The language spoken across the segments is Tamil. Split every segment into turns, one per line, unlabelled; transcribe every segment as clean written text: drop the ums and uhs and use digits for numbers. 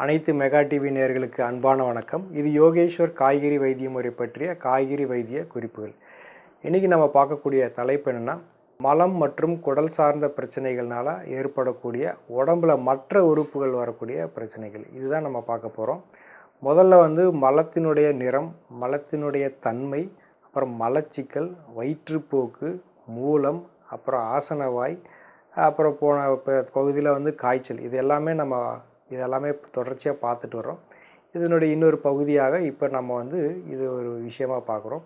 அனைத்து மெகா டிவி நேயர்களுக்கு அன்பான வணக்கம். இது யோகேஸ்வர் காய்கறி வைத்திய முறை பற்றிய காய்கறி வைத்திய குறிப்புகள். இன்றைக்கி நம்ம பார்க்கக்கூடிய தலைப்பு என்னென்னா, மலம் மற்றும் குடல் சார்ந்த பிரச்சனைகள்னால ஏற்படக்கூடிய உடம்புல மற்ற உறுப்புகள் வரக்கூடிய பிரச்சனைகள். இதுதான் நம்ம பார்க்க போகிறோம். முதல்ல மலத்தினுடைய நிறம், மலத்தினுடைய தன்மை, அப்புறம் மலச்சிக்கல், வயிற்றுப்போக்கு, மூலம், அப்புறம் ஆசனவாய், அப்புறம் போன பகுதியில் காய்ச்சல். இது எல்லாமே தொடர்ச்சியாக பார்த்துட்டு வரோம். இதனுடைய இன்னொரு பகுதியாக இப்போ நம்ம இது ஒரு விஷயமாக பார்க்குறோம்.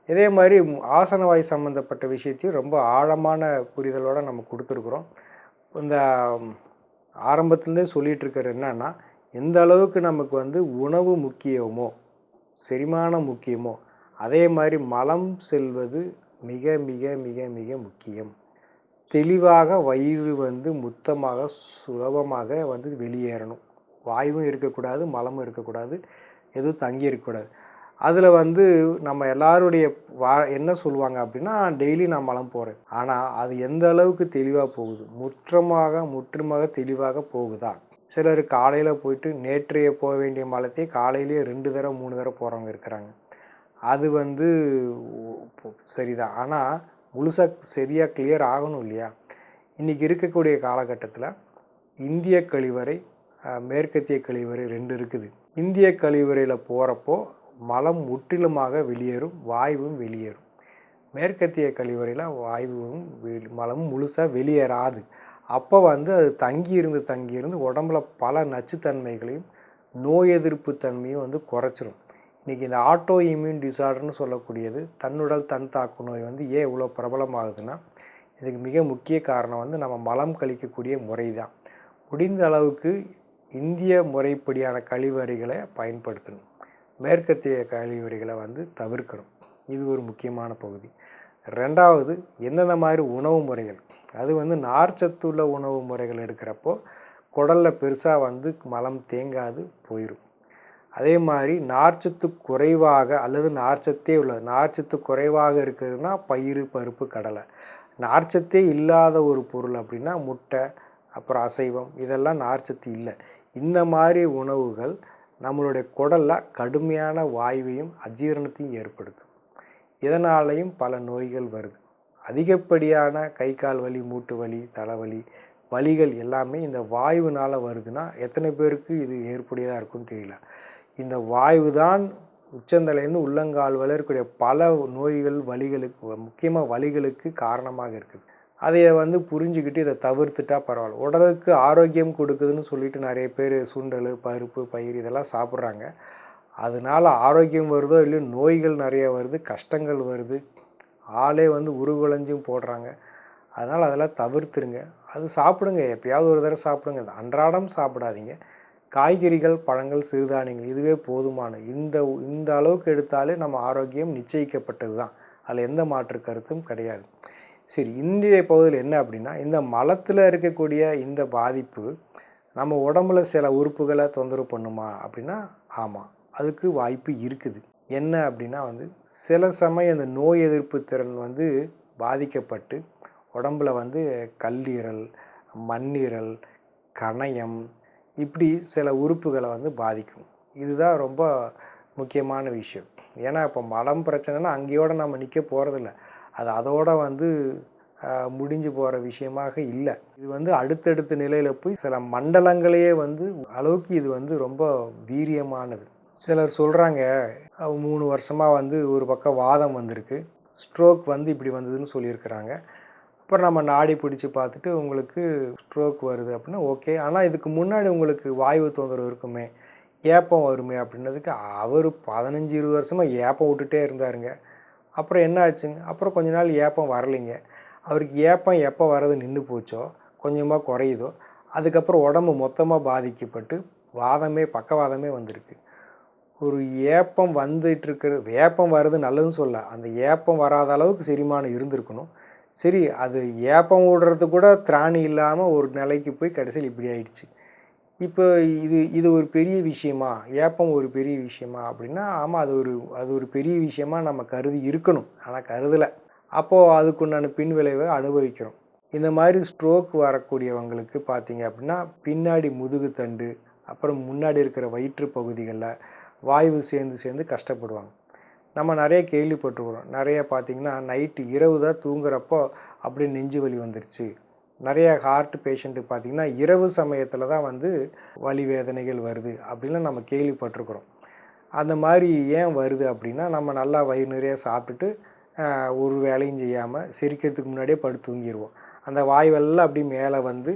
இதே மாதிரி ஆசனவாய் சம்மந்தப்பட்ட விஷயத்தையும் ரொம்ப ஆழமான புரிதலோடு நம்ம கொடுத்துருக்குறோம். இந்த ஆரம்பத்துலேருந்தே சொல்லிகிட்டு இருக்கிறது என்னன்னா, எந்த அளவுக்கு நமக்கு உணவு முக்கியமோ, செரிமானம் முக்கியமோ, அதே மாதிரி மலம் செல்வது மிக மிக மிக மிக முக்கியம். தெளிவாக வயிறு முத்தமாக சுலபமாக வெளியேறணும். வாயுவும் இருக்கக்கூடாது, மலமும் இருக்கக்கூடாது, எதுவும் தங்கி இருக்கக்கூடாது. அதில் நம்ம எல்லாருடைய என்ன சொல்லுவாங்க அப்படின்னா, டெய்லி நான் மலம் போகிறேன். ஆனால் அது எந்த அளவுக்கு தெளிவாக போகுது, முற்றுமாக தெளிவாக போகுதா? சிலர் காலையில் போயிட்டு நேற்றைய போக வேண்டிய மலத்தை காலையிலேயே 2 தடவை 3 தடவை போகிறவங்க இருக்கிறாங்க. அது சரிதான். ஆனால் முழுசாக சரியாக கிளியர் ஆகணும் இல்லையா? இன்றைக்கி இருக்கக்கூடிய காலகட்டத்தில் இந்திய கழிவறை, மேற்கத்திய கழிவறை 2 இருக்குது. இந்திய கழிவறையில் போகிறப்போ மலம் முற்றிலுமாக வெளியேறும், வாயுவும் வெளியேறும். மேற்கத்திய கழிவறையில் வாயுவும் மலமும் முழுசாக வெளியேறாது. அப்போ அது தங்கியிருந்து உடம்புல பல நச்சுத்தன்மைகளையும் நோய் எதிர்ப்பு தன்மையும் குறைச்சிரும். இன்றைக்கி இந்த ஆட்டோ இம்யூன் டிசார்டர்னு சொல்லக்கூடியது, தன்னுடல் தன் தாக்கு நோய் ஏன் இவ்வளோ பிரபலமாகுதுன்னா, இதுக்கு மிக முக்கிய காரணம் நம்ம மலம் கழிக்கக்கூடிய முறை தான். முடிந்த அளவுக்கு இந்திய முறைப்படியான கழிவறைகளை பயன்படுத்தணும். மேற்கத்திய கழிவறைகளை தவிர்க்கணும். இது ஒரு முக்கியமான பகுதி. ரெண்டாவது, எந்தெந்த மாதிரி உணவு முறைகள், அது நார்ச்சத்துள்ள உணவு முறைகள் எடுக்கிறப்போ குடலில் பெருசாக மலம் தேங்காது போயிடும். அதே மாதிரி நார்ச்சத்து குறைவாக அல்லது நார்ச்சத்து குறைவாக இருக்கிறதுனா பயிறு, பருப்பு, கடலை. நார்ச்சத்தே இல்லாத ஒரு பொருள் அப்படின்னா முட்டை, அப்புறம் அசைவம், இதெல்லாம் நார்ச்சத்து இல்லை. இந்த மாதிரி உணவுகள் நம்மளுடைய குடலில் கடுமையான வாயுவையும் அஜீரணத்தையும் ஏற்படுத்தும். இதனாலையும் பல நோய்கள் வருது. அதிகப்படியான கை கால் வலி, மூட்டு வலி, தலைவலி, வலிகள் எல்லாமே இந்த வாயுவினால் வருதுன்னா எத்தனை பேருக்கு இது ஏற்புடையதாக இருக்குன்னு தெரியல. இந்த வாயு தான் உச்சந்தலையிலேருந்து உள்ளங்கால் வரை இருக்கக்கூடிய பல நோய்கள், வலிகளுக்கு, முக்கியமாக வலிகளுக்கு காரணமாக இருக்குது. அதை புரிஞ்சுக்கிட்டு இதை தவிர்த்துட்டா பரவாயில்ல. உடலுக்கு ஆரோக்கியம் கொடுக்குதுன்னு சொல்லிட்டு நிறைய பேர் சுண்டல், பருப்பு, பயிர் இதெல்லாம் சாப்பிட்றாங்க. அதனால் ஆரோக்கியம் வருதோ இல்லையோ நோய்கள் நிறைய வருது, கஷ்டங்கள் வருது, ஆளே உருகுலைஞ்சும் போடுறாங்க. அதனால் அதெல்லாம் தவிர்த்துருங்க. அது சாப்பிடுங்க, எப்பயாவது ஒரு தடவை சாப்பிடுங்க, அன்றாடம் சாப்பிடாதீங்க. காய்கறிகள், பழங்கள், சிறுதானியங்கள் இதுவே போதுமான. இந்த அளவுக்கு எடுத்தாலே நம்ம ஆரோக்கியம் நிச்சயிக்கப்பட்டது தான். அதில் எந்த மாற்று கருத்தும் கிடையாது. சரி, இன்றைய பகுதியில் என்ன அப்படின்னா, இந்த மலத்தில் இருக்கக்கூடிய இந்த பாதிப்பு நம்ம உடம்புல சில உறுப்புகளை தொந்தரவு பண்ணுமா அப்படின்னா ஆமாம், அதுக்கு வாய்ப்பு இருக்குது. என்ன அப்படின்னா சில சமயம் இந்த நோய் எதிர்ப்பு திறன் பாதிக்கப்பட்டு உடம்புல கல்லீரல், மண்ணீரல், கணையம், இப்படி சில உறுப்புகளை பாதிக்கும். இதுதான் ரொம்ப முக்கியமான விஷயம். ஏன்னா இப்போ மலம் பிரச்சனைனா அங்கேயோடு நம்ம நிற்க போகிறதில்ல. அது அதோட முடிஞ்சு போகிற விஷயமாக இல்லை. இது அடுத்தடுத்த நிலையில் போய் சில மண்டலங்களையே அளவுக்கு இது ரொம்ப வீரியமானது. சிலர் சொல்கிறாங்க, 3 வருஷமாக ஒரு பக்கம் வாதம் வந்திருக்கு, ஸ்ட்ரோக் இப்படி வந்ததுன்னு சொல்லியிருக்கிறாங்க. அப்புறம் நம்ம நாடி பிடிச்சி பார்த்துட்டு உங்களுக்கு ஸ்ட்ரோக் வருது அப்படின்னா ஓகே, ஆனால் இதுக்கு முன்னாடி உங்களுக்கு வாயு தொந்தரவு இருக்குமே, ஏப்பம் வருமே அப்படின்னதுக்கு அவர் 15-20 வருஷமாக ஏப்பம் விட்டுட்டே இருந்தாருங்க. அப்புறம் என்ன ஆச்சுங்க, அப்புறம் கொஞ்ச நாள் ஏப்பம் வரலைங்க. அவருக்கு ஏப்பம் எப்போ வர்றது நின்று போச்சோ, கொஞ்சமாக குறையுதோ, அதுக்கப்புறம் உடம்பு மொத்தமாக பாதிக்கப்பட்டு பக்கவாதமே வந்திருக்கு. ஒரு ஏப்பம் ஏப்பம் வர்றது நல்லதுன்னு சொல்ல, அந்த ஏப்பம் வராத அளவுக்கு செரிமானம் இருந்திருக்கணும். சரி, அது ஏப்பம் விடுறது கூட திராணி இல்லாமல் ஒரு நிலைக்கு போய் கடைசியில் இப்படி ஆயிடுச்சு. இப்போ இது ஒரு பெரிய விஷயமா, ஏப்பம் ஒரு பெரிய விஷயமா அப்படின்னா ஆமாம், அது ஒரு பெரிய விஷயமா நம்ம கருதி இருக்கணும். ஆனால் கருதலை. அப்போது அதுக்குண்டான பின் விளைவை அனுபவிக்கிறோம். இந்த மாதிரி ஸ்ட்ரோக் வரக்கூடியவங்களுக்கு பார்த்தீங்க அப்படின்னா பின்னாடி முதுகுத்தண்டு, அப்புறம் முன்னாடி இருக்கிற வயிற்று பகுதிகளில் வாய்வு சேர்ந்து சேர்ந்து கஷ்டப்படுவாங்க. நம்ம நிறைய கேள்விப்பட்டிருக்கிறோம். நிறைய பார்த்திங்கன்னா நைட்டு இரவு தான் தூங்குறப்போ அப்படியே நெஞ்சு வலி வந்துருச்சு. நிறைய ஹார்ட் பேஷண்ட்டு பார்த்திங்கன்னா இரவு சமயத்தில் தான் வந்து வலி வேதனைகள் வருது அப்படின்லாம் நம்ம கேள்விப்பட்டிருக்கிறோம். அந்த மாதிரி ஏன் வருது அப்படின்னா, நம்ம நல்லா வயிறு நிறைய சாப்பிட்டுட்டு ஒரு வேலையும் செய்யாமல் செரிக்கிறதுக்கு முன்னாடியே படுத்து தூங்கிடுவோம். அந்த வாய்வெல்லாம் அப்படி மேலே வந்து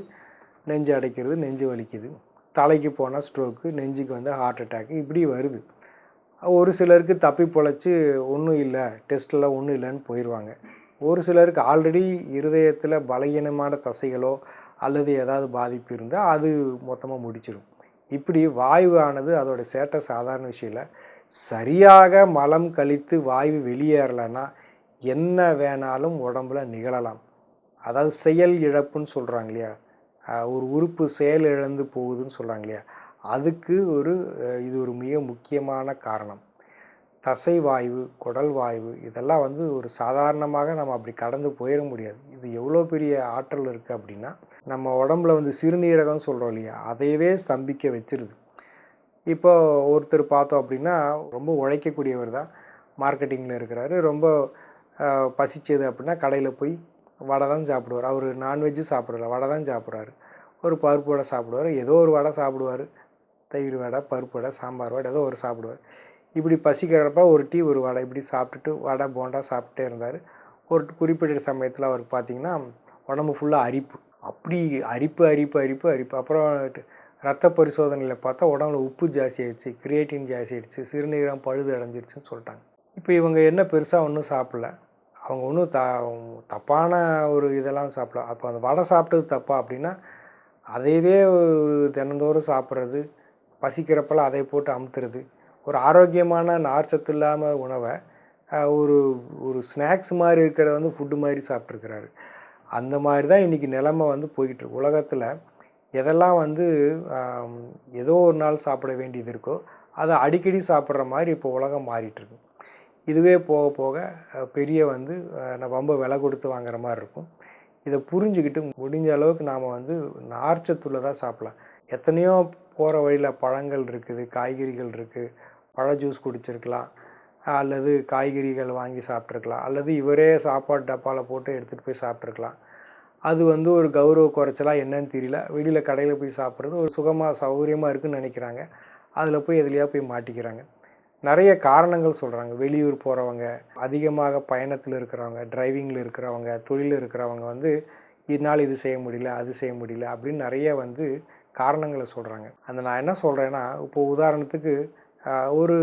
நெஞ்சு அடைக்கிறது, நெஞ்சு வலிக்குது. தலைக்கு போனால் ஸ்ட்ரோக்கு, நெஞ்சுக்கு வந்து ஹார்ட் அட்டாக்கு இப்படி வருது. ஒரு சிலருக்கு தப்பி பொழைச்சி ஒன்றும் இல்லை, டெஸ்ட்லாம் ஒன்றும் இல்லைன்னு போயிடுவாங்க. ஒரு சிலருக்கு ஆல்ரெடி இருதயத்தில் பலகீனமான தசைகளோ அல்லது ஏதாவது பாதிப்பு இருந்தால் அது மொத்தமாக முடிச்சிடும். இப்படி வாயு ஆனது அதோட சேட்டை சாதாரண விஷயம் இல்லை. சரியாக மலம் கழித்து வாயு வெளியேறலைன்னா என்ன வேணாலும் உடம்புல நிகழலாம். அதாவது செயல் இழப்புன்னு சொல்கிறாங்க இல்லையா, ஒரு உறுப்பு செயல் இழந்து போகுதுன்னு சொல்கிறாங்க இல்லையா, அதுக்கு இது ஒரு மிக முக்கியமான காரணம். தசை வாய்வு, குடல் வாய்வு இதெல்லாம் வந்து ஒரு சாதாரணமாக நம்ம அப்படி கடந்து போயிட முடியாது. இது எவ்வளோ பெரிய ஆற்றல் இருக்குது அப்படின்னா, நம்ம உடம்புல வந்து சிறுநீரகம்னு சொல்கிறோம் இல்லையா, அதையவே ஸ்தம்பிக்க வச்சிருது. இப்போ ஒருத்தர் பார்த்தோம் அப்படின்னா ரொம்ப உழைக்கக்கூடியவர் தான், மார்க்கெட்டிங்கில் இருக்கிறாரு. ரொம்ப பசிச்சது அப்படின்னா கடையில் போய் வடை தான் சாப்பிடுவார். அவர் நான்வெஜ்ஜு சாப்பிட்றல, வடை தான் சாப்பிட்றாரு. ஒரு பருப்பு வடை சாப்பிடுவார், ஏதோ ஒரு வடை சாப்பிடுவார். தயிர் வடை, பருப்பு வடை, சாம்பார் வடை ஏதோ ஒரு சாப்பிடுவார். இப்படி பசிக்கிறப்ப ஒரு டீ ஒரு வடை இப்படி சாப்பிட்டுட்டு வடை போண்டா சாப்பிட்டே இருந்தார். ஒரு குறிப்பிட்ட சமயத்தில் அவருக்கு பார்த்திங்கன்னா உடம்பு ஃபுல்லாக அரிப்பு. அப்படி அரிப்பு அரிப்பு அரிப்பு அரிப்பு. அப்புறம் ரத்த பரிசோதனையில் பார்த்தா உடம்புல உப்பு ஜாஸ்தி ஆகிடுச்சு, கிரியேட்டின் ஜாஸ்தி ஆகிடுச்சு, சிறுநீரகம் பழுது அடைஞ்சிருச்சுன்னு சொல்லிட்டாங்க. இப்போ இவங்க என்ன பெருசாக ஒன்றும் சாப்பிடல, அவங்க ஒன்றும் தப்பான ஒரு இதெல்லாம் சாப்பிடல. அப்போ அந்த வடை சாப்பிட்டது தப்பா அப்படின்னா, அதையவே தினந்தோறும் சாப்பிட்றது, பசிக்கிறப்பெல்லாம் அதை போட்டு அமுத்துறது, ஒரு ஆரோக்கியமான நார்ச்சத்து இல்லாமல் உணவை ஒரு ஒரு ஸ்நாக்ஸ் மாதிரி இருக்கிறத வந்து ஃபுட்டு மாதிரி சாப்பிட்ருக்கிறாரு. அந்த மாதிரி தான் இன்றைக்கி நிலமை வந்து போய்கிட்டுருக்கு. உலகத்தில் எதெல்லாம் வந்து ஏதோ ஒரு நாள் சாப்பிட வேண்டியது இருக்கோ அதை அடிக்கடி சாப்பிட்ற மாதிரி இப்போ உலகம் மாறிட்டுருக்கு. இதுவே போக போக பெரிய வந்து ரொம்ப விலை கொடுத்து வாங்குற மாதிரி இருக்கும். இதை புரிஞ்சுக்கிட்டு முடிஞ்ச அளவுக்கு நாம் வந்து நார்ச்சத்துள்ளதாக சாப்பிட்லாம். எத்தனையோ போகிற வழியில் பழங்கள் இருக்குது, காய்கறிகள் இருக்குது, பழ ஜூஸ் குடிச்சிருக்கலாம், அல்லது காய்கறிகள் வாங்கி சாப்பிட்ருக்கலாம், அல்லது இவரே சாப்பாடு டப்பாவில் போட்டு எடுத்துகிட்டு போய் சாப்பிட்ருக்கலாம். அது வந்து ஒரு கௌரவ குறைச்சலாக என்னன்னு தெரியல. வெளியில் கடையில் போய் சாப்பிட்றது ஒரு சுகமாக சௌகரியமாக இருக்குதுன்னு நினைக்கிறாங்க. அதில் போய் எதுலையா போய் மாட்டிக்கிறாங்க. நிறைய காரணங்கள் சொல்கிறாங்க. வெளியூர் போகிறவங்க, அதிகமாக பயணத்தில் இருக்கிறவங்க, டிரைவிங்கில் இருக்கிறவங்க, தொழிலில் இருக்கிறவங்க வந்து இதனால் இது செய்ய முடியல, அது செய்ய முடியல அப்படின்னு நிறைய வந்து காரணங்களை சொல்கிறாங்க. நான் என்ன சொல்கிறேன்னா, இப்போது உதாரணத்துக்கு ஒரு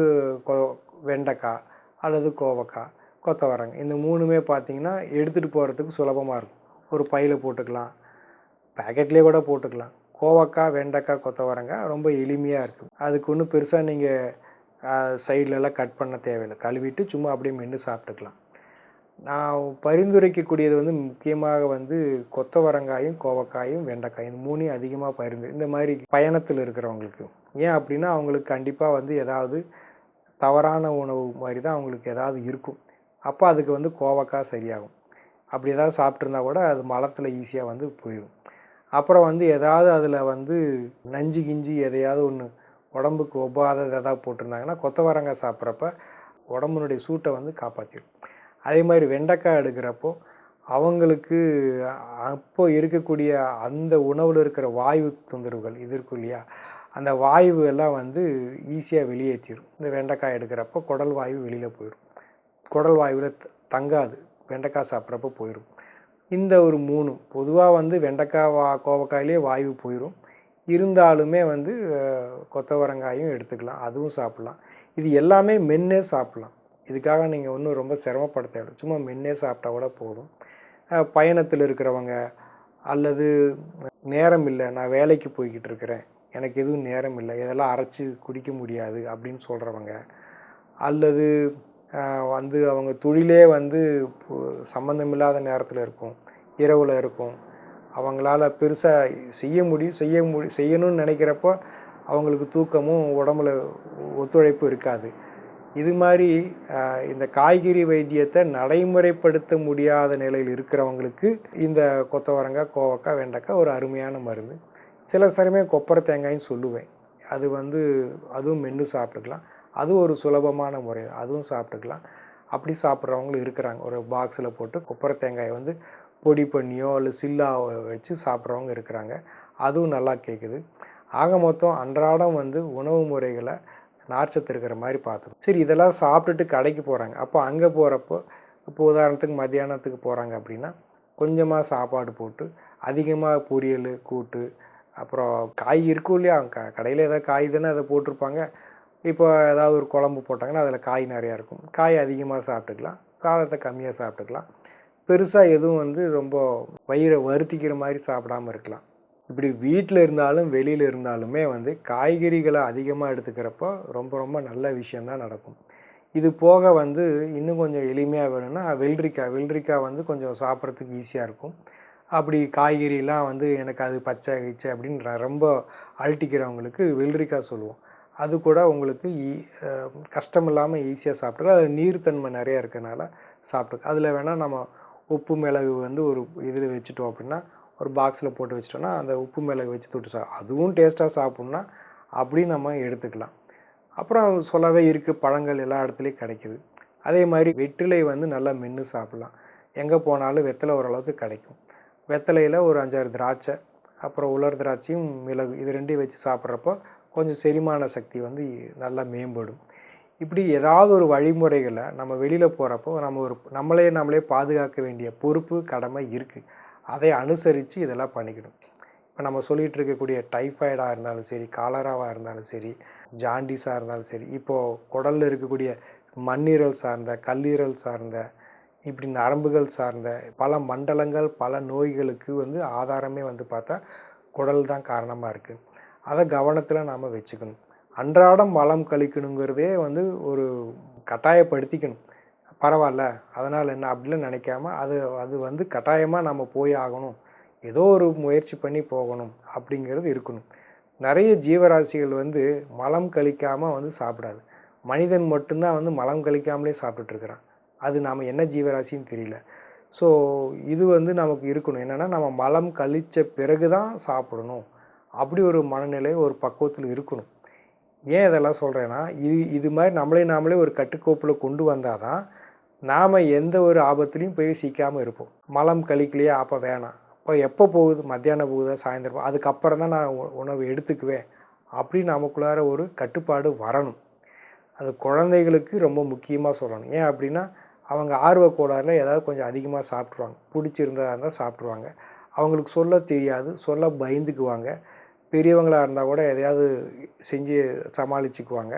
வெண்டைக்காய் அல்லது கோவக்காய், கொத்தவரங்காய் இந்த மூணுமே பார்த்திங்கன்னா எடுத்துகிட்டு போகிறதுக்கு சுலபமாக இருக்கும். ஒரு பையில் போட்டுக்கலாம், பேக்கெட்லேயே கூட போட்டுக்கலாம். கோவக்காய், வெண்டைக்காய், கொத்தவரங்காய் ரொம்ப எளிமையாக இருக்குது. அதுக்கு ஒன்றும் பெருசாக நீங்கள் சைட்லலாம் கட் பண்ண தேவையில்லை. கழுவிட்டு சும்மா அப்படியே மென்று சாப்பிட்டுக்கலாம். நான் பரிந்துரைக்கக்கூடியது வந்து முக்கியமாக வந்து கொத்தவரங்காயும், கோவக்காயும், வெண்டைக்காயும் இந்த மூணையும் அதிகமாக இந்த மாதிரி பயணத்தில் இருக்கிறவங்களுக்கு. ஏன் அப்படின்னா அவங்களுக்கு கண்டிப்பாக வந்து ஏதாவது தவறான உணவு மாதிரி தான் அவங்களுக்கு ஏதாவது இருக்கும். அப்போ அதுக்கு வந்து கோவக்காய் சரியாகும். அப்படி ஏதாவது சாப்பிட்ருந்தா கூட அது மலத்தில் ஈஸியாக வந்து போயிடும். அப்புறம் வந்து ஏதாவது அதில் வந்து நஞ்சு கிஞ்சி எதையாவது ஒன்று உடம்புக்கு ஒவ்வாதது எதாவது போட்டிருந்தாங்கன்னா கொத்தவரங்காய் சாப்பிட்றப்ப உடம்புனுடைய சூட்டை வந்து காப்பாற்றிடும். அதே மாதிரி வெண்டைக்காய் எடுக்கிறப்போ அவங்களுக்கு அப்போ இருக்கக்கூடிய அந்த உணவில் இருக்கிற வாயு தொந்தரவுகள் இது இருக்கும் இல்லையா, அந்த வாயு எல்லாம் வந்து ஈஸியாக வெளியேற்றிடும். இந்த வெண்டைக்காய் எடுக்கிறப்போ குடல் வாயு வெளியில் போயிடும். குடல் வாயுவில் தங்காது, வெண்டைக்காய் சாப்பிட்றப்போ போயிடும். இந்த ஒரு 3 பொதுவாக வந்து வெண்டைக்காய் கோவக்காயிலே வாயு போயிடும். இருந்தாலுமே வந்து கொத்தவரங்காயும் எடுத்துக்கலாம், அதுவும் சாப்பிட்லாம். இது எல்லாமே மென்னே சாப்பிட்லாம். இதுக்காக நீங்கள் ஒன்றும் ரொம்ப சிரமப்பட தேவை, சும்மா மென்னே சாப்பிட்டா கூட போதும். பயணத்தில் இருக்கிறவங்க அல்லது நேரம் இல்லை, நான் வேலைக்கு போய்கிட்டு இருக்கிறேன், எனக்கு எதுவும் நேரம் இல்லை, இதெல்லாம் அரைச்சி குடிக்க முடியாது அப்படின்னு சொல்கிறவங்க, அல்லது வந்து அவங்க தொழிலே வந்து சம்மந்தமில்லாத நேரத்தில் இருக்கும், இரவில் இருக்கும், அவங்களால பெருசாக செய்யணும்னு நினைக்கிறப்போ அவங்களுக்கு தூக்கமும் உடம்புல ஒத்துழைப்பு இருக்காது. இது மாதிரி இந்த காய்கறி வைத்தியத்தை நடைமுறைப்படுத்த முடியாத நிலையில் இருக்கிறவங்களுக்கு இந்த கொத்தவரங்காய், கோவக்காய், வெண்டைக்காய் ஒரு அருமையான மருந்து. சில சமயம் கொப்பரை தேங்காயும் சொல்லுவேன். அது வந்து அதுவும் மென்று சாப்பிட்டுக்கலாம். அது ஒரு சுலபமான முறை, அதுவும் சாப்பிட்டுக்கலாம். அப்படி சாப்பிட்றவங்களும் இருக்கிறாங்க. ஒரு பாக்ஸில் போட்டு கொப்பரை தேங்காயை வந்து பொடி பண்ணியோ இல்லை சில்லாவோ வச்சு சாப்பிட்றவங்க இருக்கிறாங்க. அதுவும் நல்லா கேட்குது. ஆக மொத்தம் அன்றாடம் வந்து உணவு முறைகளை நார்ச்சத்து இருக்கிற மாதிரி பார்த்துக்கணும். சரி, இதெல்லாம் சாப்பிட்டுட்டு கடைக்கு போகிறாங்க. அப்போ அங்கே போகிறப்போ இப்போ உதாரணத்துக்கு மத்தியானத்துக்கு போகிறாங்க அப்படின்னா கொஞ்சமாக சாப்பாடு போட்டு அதிகமாக பொரியல், கூட்டு, அப்புறம் காய் இருக்கும் இல்லையா, கடையில் ஏதாவது காய் தானே அதை போட்டிருப்பாங்க. இப்போ ஏதாவது ஒரு குழம்பு போட்டாங்கன்னா அதில் காய் நிறையா இருக்கும். காய் அதிகமாக சாப்பிட்டுக்கலாம், சாதத்தை கம்மியாக சாப்பிட்டுக்கலாம். பெருசாக எதுவும் வந்து ரொம்ப வயிறை வருத்திக்கிற மாதிரி சாப்பிடாமல் இருக்கலாம். இப்படி வீட்டில் இருந்தாலும் வெளியில் இருந்தாலுமே வந்து காய்கறிகளை அதிகமாக எடுத்துக்கிறப்போ ரொம்ப ரொம்ப நல்ல விஷயந்தான் நடக்கும். இது போக வந்து இன்னும் கொஞ்சம் எளிமையாக வேணும்னா வெள்ளரிக்காய் வந்து கொஞ்சம் சாப்பிட்றதுக்கு ஈஸியாக இருக்கும். அப்படி காய்கறிலாம் வந்து எனக்கு அது பச்சை கிச்சை அப்படின்னு ரொம்ப அழட்டிக்கிறவங்களுக்கு வெள்ளரிக்காய் சொல்லுவோம். அது கூட உங்களுக்கு கஷ்டம் இல்லாமல் ஈஸியாக சாப்பிட்டுக்கலாம். அதில் நீர்த்தன்மை நிறையா இருக்கிறதுனால சாப்பிட்டுக்கலாம். அதில் வேணால் நம்ம உப்பு மிளகு வந்து ஒரு இதில் வச்சுட்டோம் அப்படின்னா, ஒரு பாக்ஸில் போட்டு வச்சிட்டோன்னா அந்த உப்பு மிளகு வச்சு தொட்டு அதுவும் டேஸ்ட்டாக சாப்பிட்ணுன்னா அப்படி நம்ம எடுத்துக்கலாம். அப்புறம் சொல்லவே இருக்குது, பழங்கள் எல்லா இடத்துலையும் கிடைக்கிது. அதே மாதிரி வெற்றிலை வந்து நல்லா மென்று சாப்பிட்லாம். எங்கே போனாலும் வெத்தலை ஓரளவுக்கு கிடைக்கும். வெத்தலையில் ஒரு 5-6 திராட்சை, அப்புறம் உலர் திராட்சையும் மிளகு இது 2யும் வச்சு சாப்பிட்றப்போ கொஞ்சம் செரிமான சக்தி வந்து நல்லா மேம்படும். இப்படி ஏதாவது ஒரு வழிமுறைகளை நம்ம வெளியில் போகிறப்போ நம்மளே பாதுகாக்க வேண்டிய பொறுப்பு, கடமை இருக்குது. அதை அனுசரித்து இதெல்லாம் பண்ணிக்கணும். இப்போ நம்ம சொல்லிகிட்டு இருக்கக்கூடிய டைஃபாய்டாக இருந்தாலும் சரி, காலராவாக இருந்தாலும் சரி, ஜாண்டிஸாக இருந்தாலும் சரி, இப்போது குடலில் இருக்கக்கூடிய மண்ணீரல் சார்ந்த, கல்லீரல் சார்ந்த, இப்படி நரம்புகள் சார்ந்த பல மண்டலங்கள், பல நோய்களுக்கு வந்து ஆதாரமே வந்து பார்த்தா குடல் தான் காரணமாக இருக்குது. அதை கவனத்தில் நாம் வச்சுக்கணும். அன்றாடம் மலம் கழிக்கணுங்கிறதே வந்து ஒரு கட்டாயப்படுத்திக்கணும். பரவாயில்ல, அதனால் என்ன அப்படிலாம் நினைக்காம அது வந்து கட்டாயமாக நம்ம போய் ஆகணும், ஏதோ ஒரு முயற்சி பண்ணி போகணும் அப்படிங்கிறது இருக்கணும். நிறைய ஜீவராசிகள் வந்து மலம் கழிக்காமல் வந்து சாப்பிடாது. மனிதன் மட்டும்தான் வந்து மலம் கழிக்காமலே சாப்பிட்டுட்ருக்குறான். அது நாம் என்ன ஜீவராசின்னு தெரியல. ஸோ இது வந்து நமக்கு இருக்கணும். என்னென்னா நம்ம மலம் கழித்த பிறகு தான் சாப்பிடணும். அப்படி ஒரு மனநிலை, ஒரு பக்குவத்தில் இருக்கணும். ஏன் இதெல்லாம் சொல்கிறேன்னா, இது மாதிரி நாமளே ஒரு கட்டுக்கோப்பில் கொண்டு வந்தால் தான் நாம் எந்த ஒரு ஆபத்துலேயும் போய் சிக்காமல் இருப்போம். மலம் கழிக்கலையா, அப்போ வேணாம். இப்போ எப்போ போகுது, மத்தியானம் போகுதா, சாயந்தரம், அதுக்கப்புறம் தான் நான் உணவு எடுத்துக்குவேன் அப்படின்னு நமக்குள்ளார ஒரு கட்டுப்பாடு வரணும். அது குழந்தைகளுக்கு ரொம்ப முக்கியமாக சொல்லணும். ஏன் அப்படின்னா, அவங்க ஆர்வக்கோளாறில் ஏதாவது கொஞ்சம் அதிகமாக சாப்பிட்ருவாங்க. பிடிச்சிருந்ததாக இருந்தால் சாப்பிட்ருவாங்க. அவங்களுக்கு சொல்ல தெரியாது, சொல்ல பயந்துக்குவாங்க. பெரியவங்களாக இருந்தால் கூட எதையாவது செஞ்சு சமாளிச்சுக்குவாங்க.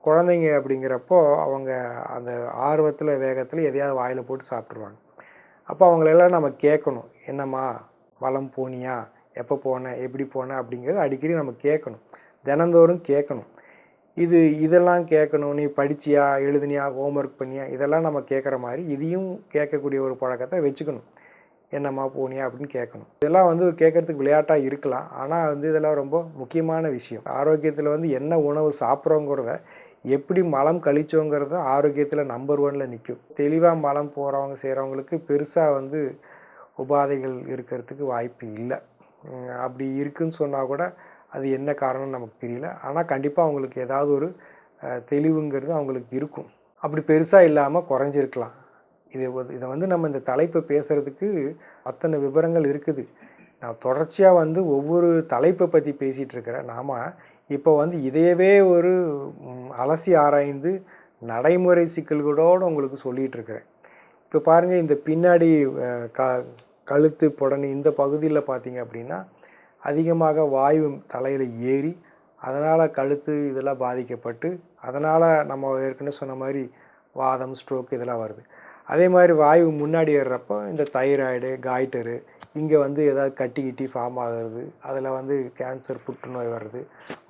குழந்தைங்க அப்படிங்கிறப்போ அவங்க அந்த ஆர்வத்தில், வேகத்தில் எதையாவது வாயில் போட்டு சாப்பிட்ருவாங்க. அப்போ அவங்களெல்லாம் நம்ம கேட்கணும். என்னம்மா, மலம் போனியா, எப்போ போனேன், எப்படி போனேன் அப்படிங்கிறது அடிக்கடி நம்ம கேட்கணும். தினந்தோறும் கேட்கணும். இதெல்லாம் கேட்கணும். நீ படிச்சியா, எழுதுனியா, ஹோம்ஒர்க் பண்ணியா, இதெல்லாம் நம்ம கேட்குற மாதிரி இதையும் கேட்கக்கூடிய ஒரு பழக்கத்தை வச்சுக்கணும். என்னம்மா போனியா அப்படின்னு கேட்கணும். இதெல்லாம் வந்து கேட்குறதுக்கு விளையாட்டாக இருக்கலாம். ஆனால் வந்து இதெல்லாம் ரொம்ப முக்கியமான விஷயம். ஆரோக்கியத்தில் வந்து என்ன உணவு சாப்பிட்றோங்கிறத, எப்படி மலம் கழிச்சோங்கிறத ஆரோக்கியத்தில் நம்பர் 1ல் நிற்கும். தெளிவாக மலம் போகிறவங்க செய்கிறவங்களுக்கு பெருசாக வந்து உபாதைகள் இருக்கிறதுக்கு வாய்ப்பு இல்லை. அப்படி இருக்குதுன்னு சொன்னால் கூட அது என்ன காரணம்னு நமக்கு தெரியல. ஆனால் கண்டிப்பாக அவங்களுக்கு ஏதாவது ஒரு தெளிவுங்கிறது அவங்களுக்கு இருக்கும். அப்படி பெருசாக இல்லாமல் குறைஞ்சிருக்கலாம். இதை வந்து நம்ம இந்த தலைப்பை பேசுகிறதுக்கு அத்தனை விவரங்கள் இருக்குது. நான் தொடர்ச்சியாக வந்து ஒவ்வொரு தலைப்பை பற்றி பேசிகிட்டு இருக்கிறேன். நாம் இப்போ வந்து இதையவே ஒரு அலசி ஆராய்ந்து நடைமுறை சிக்கல்களோடு உங்களுக்கு சொல்லிகிட்டு இருக்கிறேன். இப்போ பாருங்கள், இந்த பின்னாடி கழுத்து, புடனி இந்த பகுதியில் பார்த்தீங்க அப்படின்னா அதிகமாக வாயு தலையில் ஏறி அதனால் கழுத்து இதெல்லாம் பாதிக்கப்பட்டு அதனால் நம்ம ஏற்கனவே சொன்ன மாதிரி வாதம், ஸ்ட்ரோக் இதெல்லாம் வருது. அதே மாதிரி வாயு முன்னாடி ஏறுறப்போ இந்த தைராய்டு, காய்டரு, இங்கே வந்து ஏதாவது கட்டி ஃபார்ம் ஆகிறது, அதில் வந்து கேன்சர், புற்றுநோய் வருது.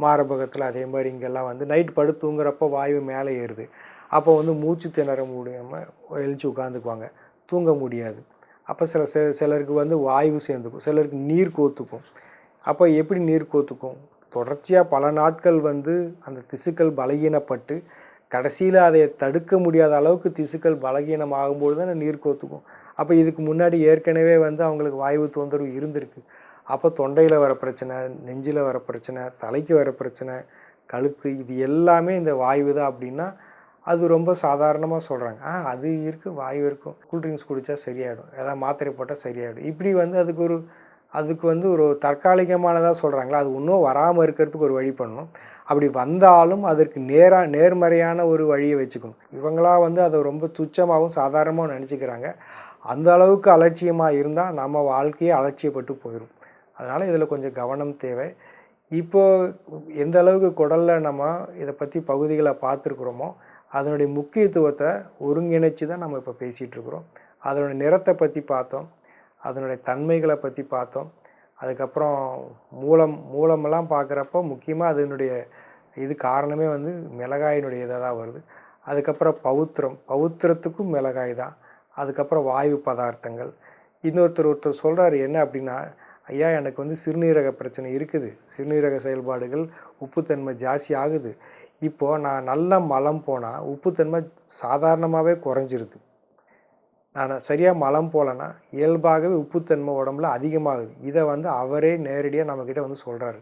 மார்பகத்தில் அதே மாதிரி இங்கெல்லாம் வந்து நைட் படுத்து தூங்குறப்போ வாயு மேலே ஏறுது. அப்போ வந்து மூச்சு திணற முடியாமல் எழுச்சி உட்காந்துக்குவாங்க, தூங்க முடியாது. அப்போ சிலருக்கு வந்து வாயு சேர்ந்துக்கும், சிலருக்கு நீர் கோத்துக்கும். அப்போ எப்படி நீர் கோத்துக்கும்? தொடர்ச்சியாக பல நாட்கள் வந்து அந்த திசுக்கள் பலகீனப்பட்டு கடைசியில் அதை தடுக்க முடியாத அளவுக்கு திசுக்கள் பலகீனம் ஆகும்போது தான் நீர் கோத்துக்கும். அப்போ இதுக்கு முன்னாடி ஏற்கனவே வந்து அவங்களுக்கு வாயு தொந்தரவு இருந்திருக்கு. அப்போ தொண்டையில் வர பிரச்சனை, நெஞ்சில் வர பிரச்சனை, தலைக்கு வர பிரச்சனை, கழுத்து, இது எல்லாமே இந்த வாய்வு தான் அப்படின்னா அது ரொம்ப சாதாரணமாக சொல்கிறாங்க. அது இருக்குது, வாய்வு இருக்கும், கூல்ட்ரிங்க்ஸ் குடித்தா சரியாயிடும், ஏதாவது மாத்திரை போட்டால் சரியாயிடும், இப்படி வந்து அதுக்கு வந்து ஒரு தற்காலிகமானதாக சொல்கிறாங்களா, அது இன்னும் வராமல் இருக்கிறதுக்கு ஒரு வழி பண்ணணும். அப்படி வந்தாலும் அதற்கு நேர்மறையான ஒரு வழியை வச்சுக்கணும். இவங்களா வந்து அதை ரொம்ப துச்சமாகவும் சாதாரணமாகவும் நினச்சிக்கிறாங்க. அந்த அளவுக்கு அலட்சியமாக இருந்தால் நம்ம வாழ்க்கையே அலட்சியப்பட்டு போயிடும். அதனால் இதில் கொஞ்சம் கவனம் தேவை. இப்போது எந்த அளவுக்கு குடலில் நம்ம இதை பற்றி பகுதிகளை பார்த்துருக்குறோமோ அதனுடைய முக்கியத்துவத்தை ஒருங்கிணைச்சி தான் நம்ம இப்போ பேசிகிட்ருக்குறோம். அதனுடைய நிறத்தை பற்றி பார்த்தோம், அதனுடைய தன்மைகளை பற்றி பார்த்தோம். அதுக்கப்புறம் மூலமெல்லாம் பார்க்குறப்போ முக்கியமாக அதனுடைய இது காரணமே வந்து மிளகாயினுடைய இதாக தான் வருது. அதுக்கப்புறம் பவுத்திரத்துக்கும் மிளகாய் தான். அதுக்கப்புறம் வாயு பதார்த்தங்கள். ஒருத்தர் சொல்கிறாரு என்ன அப்படின்னா, ஐயா எனக்கு வந்து சிறுநீரக பிரச்சனை இருக்குது, சிறுநீரக செயல்பாடுகள் உப்புத்தன்மை ஜாஸ்தி ஆகுது, இப்போது நான் நல்ல மலம் போனால் உப்புத்தன்மை சாதாரணமாகவே குறைஞ்சிருது, நான் சரியாக மலம் போகலன்னா இயல்பாகவே உப்புத்தன்மை உடம்புல அதிகமாகுது. இதை வந்து அவரே நேரடியாக நம்மக்கிட்ட வந்து சொல்கிறாரு.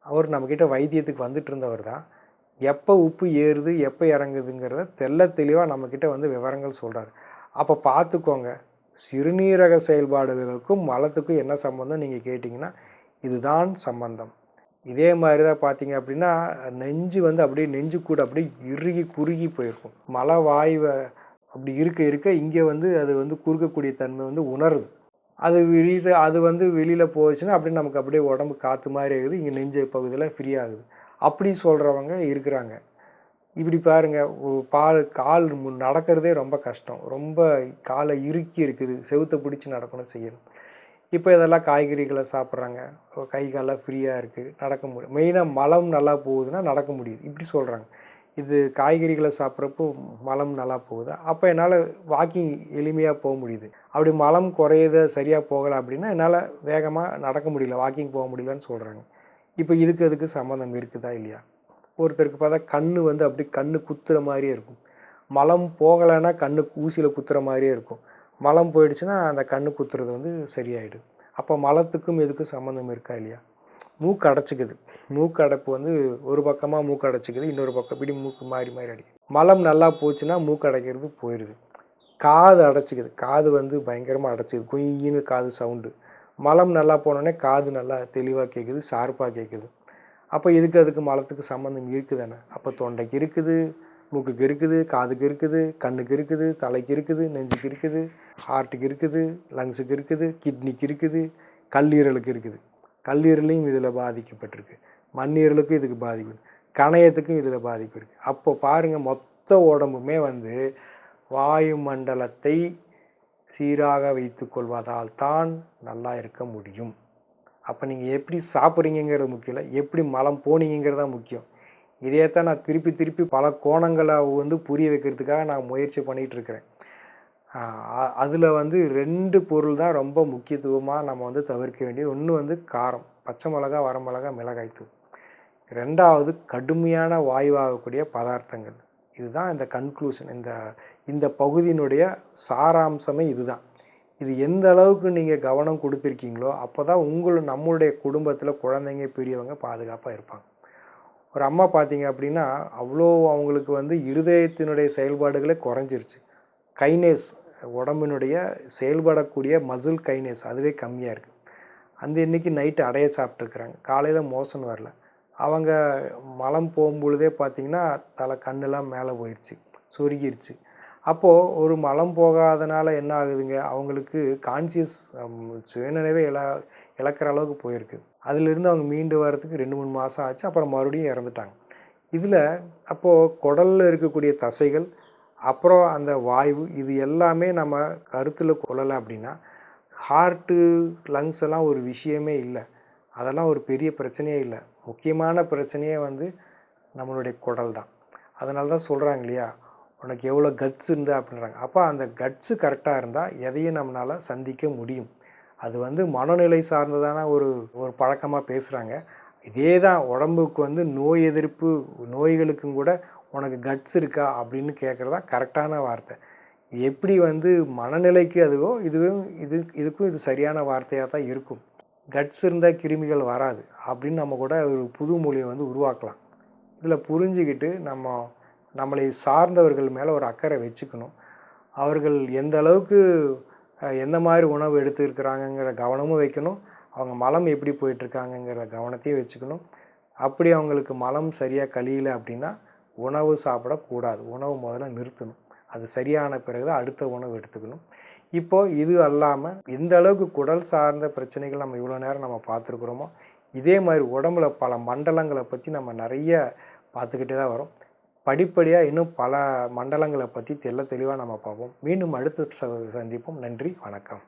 அவர் நம்மக்கிட்ட வைத்தியத்துக்கு வந்துட்டு இருந்தவர் தான். எப்போ உப்பு ஏறுது எப்போ இறங்குதுங்கிறத தெளிவாக நம்மக்கிட்ட வந்து விவரங்கள் சொல்கிறார். அப்போ பார்த்துக்கோங்க, சிறுநீரக செயல்பாடுகளுக்கும் மலத்துக்கும் என்ன சம்மந்தம் நீங்கள் கேட்டிங்கன்னா இதுதான் சம்பந்தம். இதே மாதிரி தான் பார்த்தீங்க அப்படின்னா நெஞ்சு வந்து அப்படியே நெஞ்சு கூட அப்படியே குறுகி போயிருக்கும். மலை வாயுவை அப்படி இருக்க இங்கே வந்து அது வந்து குறுக்கக்கூடிய தன்மை வந்து உணருது. அது வந்து வெளியில் போச்சுன்னா அப்படியே நமக்கு அப்படியே உடம்பு காற்று மாதிரி ஆகுது, இங்கே நெஞ்சு பகுதியில் ஃப்ரீ ஆகுது. அப்படி சொல்கிறவங்க இருக்கிறாங்க. இப்படி பாருங்கள், கால் நடக்கிறதே ரொம்ப கஷ்டம், ரொம்ப காலை இறுக்கி இருக்குது, செவுத்தை பிடிச்சி நடக்கணும் செய்யணும். இப்போ இதெல்லாம் காய்கறிகளை சாப்பிட்றாங்க, கை காலெலாம் ஃப்ரீயாக இருக்குது, நடக்க முடியும். மெயினாக மலம் நல்லா போகுதுன்னா நடக்க முடியுது, இப்படி சொல்கிறாங்க. இது காய்கறிகளை சாப்பிட்றப்போ மலம் நல்லா போகுது, அப்போ என்னால் வாக்கிங் எளிமையாக போக முடியுது. அப்படி மலம் குறையத சரியாக போகலை அப்படின்னா என்னால் வேகமாக நடக்க முடியல, வாக்கிங் போக முடியலன்னு சொல்கிறாங்க. இப்போ அதுக்கு சம்மந்தம் இருக்குதா இல்லையா? ஒருத்தருக்கு பார்த்தா வந்து அப்படி கண்ணு குத்துற மாதிரியே இருக்கும், மலம் போகலைன்னா ஊசியில் குத்துற மாதிரியே இருக்கும், மலம் போயிடுச்சுன்னா அந்த கண்ணு குத்துறது வந்து சரியாயிடும். அப்போ மலத்துக்கும் எதுக்கும் சம்மந்தம் இருக்கா இல்லையா? மூக்கு அடைச்சிக்குது, மூக்கு அடைப்பு வந்து ஒரு பக்கமாக மூக்கு அடைச்சிக்குது, இன்னொரு பக்கம் இப்படி மூக்கு மாறி அடைக்குது. மலம் நல்லா போச்சுன்னா மூக்கு அடைக்கிறது போயிடுது. காது அடைச்சிக்குது, காது வந்து பயங்கரமாக அடைச்சிக்குது, குயின்னு காது சவுண்டு. மலம் நல்லா போனோடனே காது நல்லா தெளிவாக கேட்குது, ஷார்ப்பாக கேட்குது. அப்போ அதுக்கு மலத்துக்கு சம்மந்தம் இருக்குதானே? அப்போ தொண்டைக்கு இருக்குது, மூக்குக்கு இருக்குது, காதுக்கு இருக்குது, கண்ணுக்கு இருக்குது, தலைக்கு இருக்குது, நெஞ்சுக்கு இருக்குது, ஹார்ட்டுக்கு இருக்குது, லங்ஸுக்கு இருக்குது, கிட்னிக்கு இருக்குது, கல்லீரலுக்கு இருக்குது. கல்லீரலையும் இதில் பாதிக்கப்பட்டிருக்கு, மண்ணீரலுக்கும் இதுக்கு பாதிப்பு, கணையத்துக்கும் இதில் பாதிப்பு இருக்குது. அப்போ பாருங்கள், மொத்த உடம்புமே வந்து வாயு மண்டலத்தை சீராக வைத்து கொள்வதால் தான் நல்லா இருக்க முடியும். அப்போ நீங்கள் எப்படி சாப்பிட்றீங்கிறது முக்கியம் இல்லை, எப்படி மலம் போனீங்கிறது தான் முக்கியம். இதே தான் நான் திருப்பி பல கோணங்களை வந்து புரிய வைக்கிறதுக்காக நான் முயற்சி பண்ணிகிட்ருக்கிறேன். அதில் வந்து 2 பொருள் தான் ரொம்ப முக்கியத்துவமாக நம்ம வந்து தவிர்க்க வேண்டியது. ஒன்று வந்து காரம், பச்சை மிளகா, வரமிளகா, மிளகாய்த்தூள். 2வது கடுமையான வாயுவாகக்கூடிய பதார்த்தங்கள். இதுதான் இந்த கன்க்ளூஷன், இந்த பகுதியினுடைய சாராம்சமே இதுதான். இது எந்த அளவுக்கு நீங்கள் கவனம் கொடுத்துருக்கீங்களோ அப்போ தான் நம்மளுடைய குடும்பத்தில் குழந்தைங்க பெரியவங்க பாதுகாப்பாக இருப்பாங்க. ஒரு அம்மா பார்த்தீங்க அப்படின்னா அவ்வளோ அவங்களுக்கு வந்து இருதயத்தினுடைய செயல்பாடுகளே குறைஞ்சிருச்சு. கைனேஸ், உடம்பினுடைய செயல்படக்கூடிய மசில் கைனேஸ் அதுவே கம்மியாக இருக்குது. அந்த இன்றைக்கி நைட்டு அடைய சாப்பிட்ருக்குறாங்க, காலையில் மோஷன் வரல. அவங்க மலம் போகும்பொழுதே பார்த்திங்கன்னா கண்ணெல்லாம் மேலே போயிடுச்சு, சொருகிருச்சு. அப்போது ஒரு மலம் போகாதனால என்ன ஆகுதுங்க, அவங்களுக்கு கான்சியஸ் சுயநினைவே இழக்கிற அளவுக்கு போயிருக்கு. அதிலிருந்து அவங்க மீண்டு வர்றதுக்கு 2-3 மாதம் ஆச்சு, அப்புறம் மறுபடியும் இறந்துட்டாங்க. இதில் அப்போது குடலில் இருக்கக்கூடிய தசைகள், அப்புறம் அந்த வாயு, இது எல்லாமே நம்ம கருத்தில் கொள்ளலை அப்படின்னா ஹார்ட்டு, லங்ஸ் எல்லாம் ஒரு விஷயமே இல்லை, அதெல்லாம் ஒரு பெரிய பிரச்சனையே இல்லை. முக்கியமான பிரச்சனையே வந்து நம்மளுடைய குடல் தான். அதனால தான் சொல்கிறாங்க இல்லையா, உனக்கு எவ்வளோ கட்ஸ் இருந்தா அப்படின்றாங்க. அப்போ அந்த கட்ஸு கரெக்டாக இருந்தால் எதையும் நம்மளால் சந்திக்க முடியும். அது வந்து மனநிலை சார்ந்ததான ஒரு பழக்கமாக பேசுகிறாங்க. இதே தான் உடம்புக்கு வந்து நோய் எதிர்ப்பு நோய்களுக்கும் கூட உனக்கு கட்ஸ் இருக்கா அப்படின்னு கேட்குறது தான் கரெக்டான வார்த்தை. எப்படி வந்து மனநிலைக்கு அதுவோ இதுக்கும் இது சரியான வார்த்தையாக தான் இருக்கும். கட்ஸ் இருந்தால் கிருமிகள் வராது அப்படின்னு நம்ம கூட ஒரு புது மொழியை வந்து உருவாக்கலாம். இதில் புரிஞ்சுக்கிட்டு நம்மளை சார்ந்தவர்கள் மேலே ஒரு அக்கறை வச்சுக்கணும். அவர்கள் எந்த அளவுக்கு எந்த மாதிரி உணவு எடுத்துருக்கிறாங்கங்கிற கவனமும் வைக்கணும். அவங்க மலம் எப்படி போயிட்டுருக்காங்கங்கிற கவனத்தையும் வச்சுக்கணும். அப்படி அவங்களுக்கு மலம் சரியாக கழியல அப்படின்னா உணவு சாப்பிடக்கூடாது. உணவு முதல்ல நிறுத்தணும். அது சரியான பிறகு தான் அடுத்த உணவு எடுத்துக்கணும். இப்போது இது அல்லாமல் எந்த அளவுக்கு குடல் சார்ந்த பிரச்சனைகள் நம்ம இவ்வளோ நேரம் நம்ம பார்த்துருக்குறோமோ, இதே மாதிரி உடம்புல பல மண்டலங்களை பற்றி நம்ம நிறைய பார்த்துக்கிட்டே தான் வரோம். படிப்படியாக இன்னும் பல மண்டலங்களை பற்றி தெளிவாக நம்ம பார்ப்போம். மீண்டும் அடுத்த சந்திப்போம். நன்றி, வணக்கம்.